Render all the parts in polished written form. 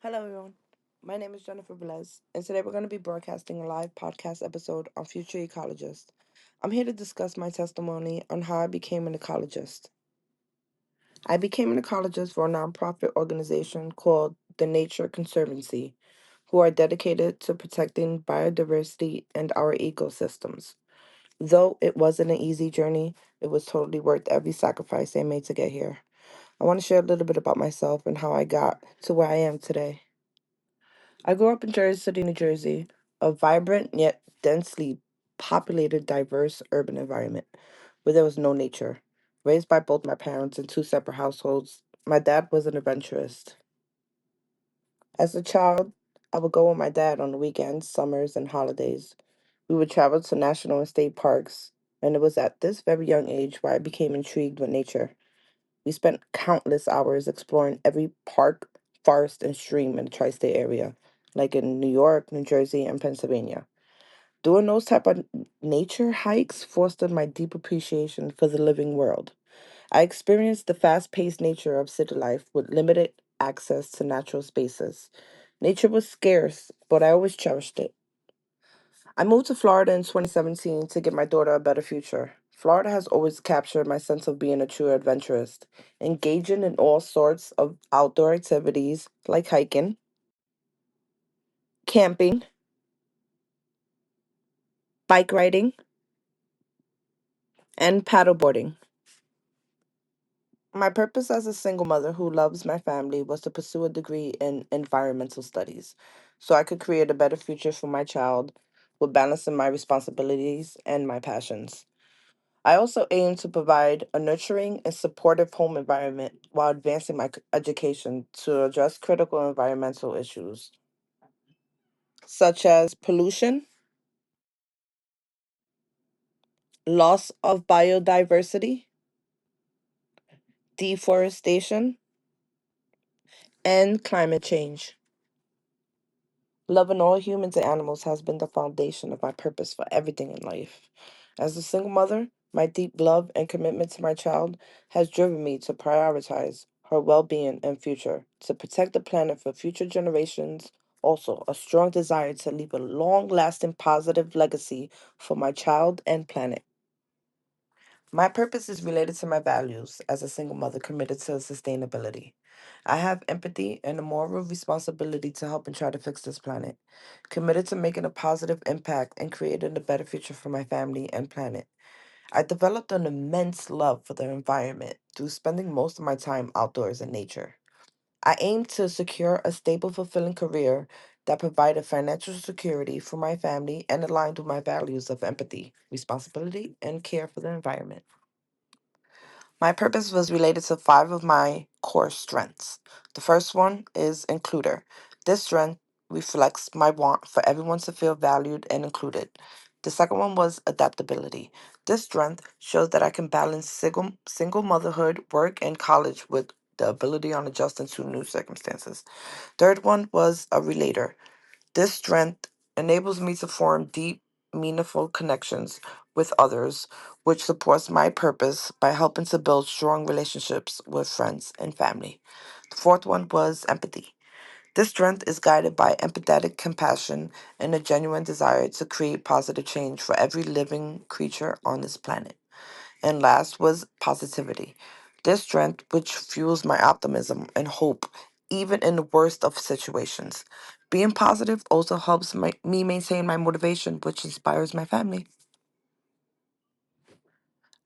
Hello, everyone. My name is Jennifer Velez, and today we're going to be broadcasting a live podcast episode on future ecologists. I'm here to discuss my testimony on how I became an ecologist. I became an ecologist for a nonprofit organization called the Nature Conservancy, who are dedicated to protecting biodiversity and our ecosystems. Though it wasn't an easy journey, it was totally worth every sacrifice they made to get here. I want to share a little bit about myself and how I got to where I am today. I grew up in Jersey City, New Jersey, a vibrant yet densely populated, diverse urban environment where there was no nature. Raised by both my parents in two separate households, my dad was an adventurist. As a child, I would go with my dad on the weekends, summers, and holidays. We would travel to national and state parks, and it was at this very young age where I became intrigued with nature. We spent countless hours exploring every park, forest, and stream in the tri-state area, like in New York, New Jersey, and Pennsylvania. Doing those type of nature hikes fostered my deep appreciation for the living world. I experienced the fast-paced nature of city life with limited access to natural spaces. Nature was scarce, but I always cherished it. I moved to Florida in 2017 to give my daughter a better future. Florida has always captured my sense of being a true adventurist, engaging in all sorts of outdoor activities like hiking, camping, bike riding, and paddleboarding. My purpose as a single mother who loves my family was to pursue a degree in environmental studies so I could create a better future for my child with balancing my responsibilities and my passions. I also aim to provide a nurturing and supportive home environment while advancing my education to address critical environmental issues such as pollution, loss of biodiversity, deforestation, and climate change. Loving all humans and animals has been the foundation of my purpose for everything in life. As a single mother, my deep love and commitment to my child has driven me to prioritize her well being and future, to protect the planet for future generations. Also, a strong desire to leave a long lasting positive legacy for my child and planet. My purpose is related to my values as a single mother committed to sustainability. I have empathy and a moral responsibility to help and try to fix this planet, committed to making a positive impact and creating a better future for my family and planet. I developed an immense love for the environment through spending most of my time outdoors in nature. I aim to secure a stable, fulfilling career that provided financial security for my family and aligned with my values of empathy, responsibility, and care for the environment. My purpose was related to five of my core strengths. The first one is includer. This strength reflects my want for everyone to feel valued and included. The second one was adaptability. This strength shows that I can balance single motherhood, work, and college with the ability on adjusting to new circumstances. Third one was a relator. This strength enables me to form deep, meaningful connections with others, which supports my purpose by helping to build strong relationships with friends and family. The fourth one was empathy. This strength is guided by empathetic compassion and a genuine desire to create positive change for every living creature on this planet. And last was positivity. This strength, which fuels my optimism and hope, even in the worst of situations. Being positive also helps me maintain my motivation, which inspires my family.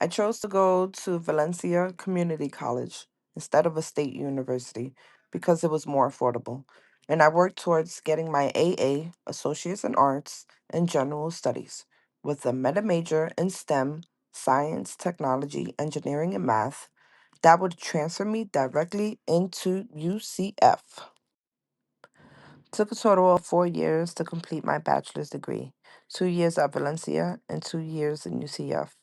I chose to go to Valencia Community College instead of a state university because it was more affordable. And I worked towards getting my AA, Associates in Arts, and General Studies, with a meta major in STEM, science, technology, engineering, and math that would transfer me directly into UCF. Took a total of 4 years to complete my bachelor's degree, 2 years at Valencia and 2 years in UCF.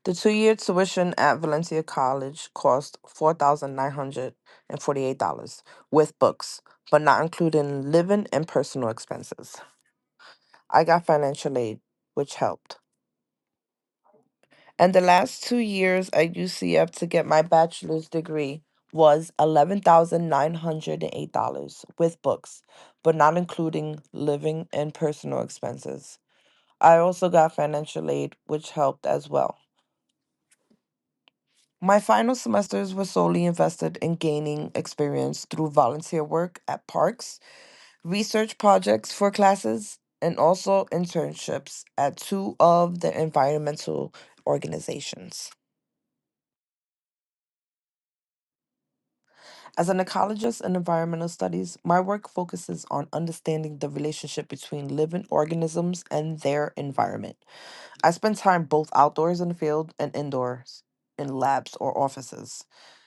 The 2 year tuition at Valencia College cost $4,948 with books, but not including living and personal expenses. I got financial aid, which helped. And the last 2 years at UCF to get my bachelor's degree was $11,908 with books, but not including living and personal expenses. I also got financial aid, which helped as well. My final semesters were solely invested in gaining experience through volunteer work at parks, research projects for classes, and also internships at two of the environmental organizations. As an ecologist in environmental studies, my work focuses on understanding the relationship between living organisms and their environment. I spend time both outdoors in the field and indoors in labs or offices.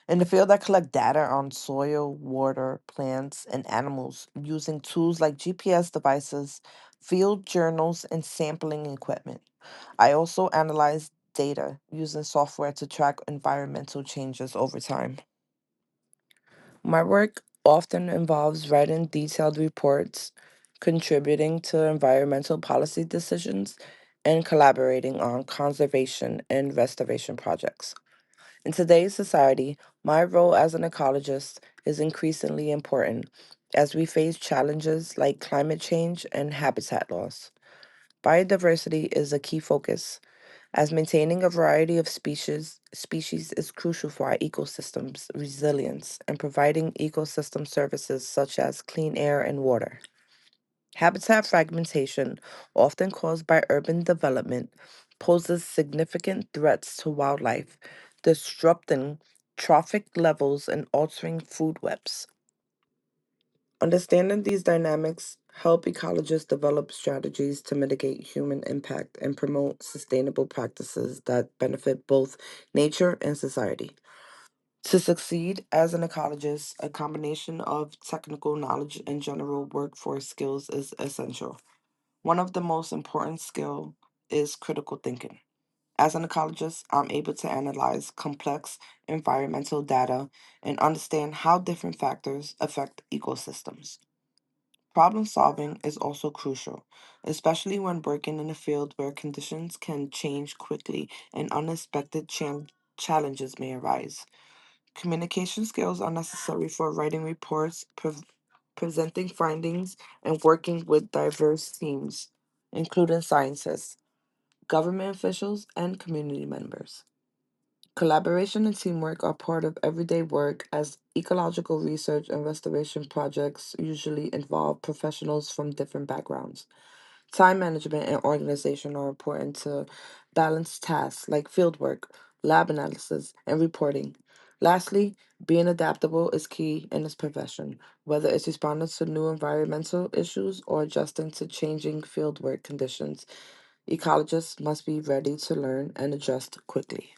In the field, I collect data on soil, water, plants, and animals using tools like GPS devices, field journals, and sampling equipment. I also analyze data using software to track environmental changes over time. My work often involves writing detailed reports, contributing to environmental policy decisions, and collaborating on conservation and restoration projects. In today's society, my role as an ecologist is increasingly important as we face challenges like climate change and habitat loss. Biodiversity is a key focus, as maintaining a variety of species is crucial for our ecosystem's resilience and providing ecosystem services such as clean air and water. Habitat fragmentation, often caused by urban development, poses significant threats to wildlife, disrupting trophic levels and altering food webs. Understanding these dynamics help ecologists develop strategies to mitigate human impact and promote sustainable practices that benefit both nature and society. To succeed as an ecologist, a combination of technical knowledge and general workforce skills is essential. One of the most important skills is critical thinking. As an ecologist, I'm able to analyze complex environmental data and understand how different factors affect ecosystems. Problem solving is also crucial, especially when working in a field where conditions can change quickly and unexpected challenges may arise. Communication skills are necessary for writing reports, presenting findings, and working with diverse teams, including scientists, government officials, and community members. Collaboration and teamwork are part of everyday work as ecological research and restoration projects usually involve professionals from different backgrounds. Time management and organization are important to balance tasks like fieldwork, lab analysis, and reporting. Lastly, being adaptable is key in this profession, whether it's responding to new environmental issues or adjusting to changing fieldwork conditions. Ecologists must be ready to learn and adjust quickly.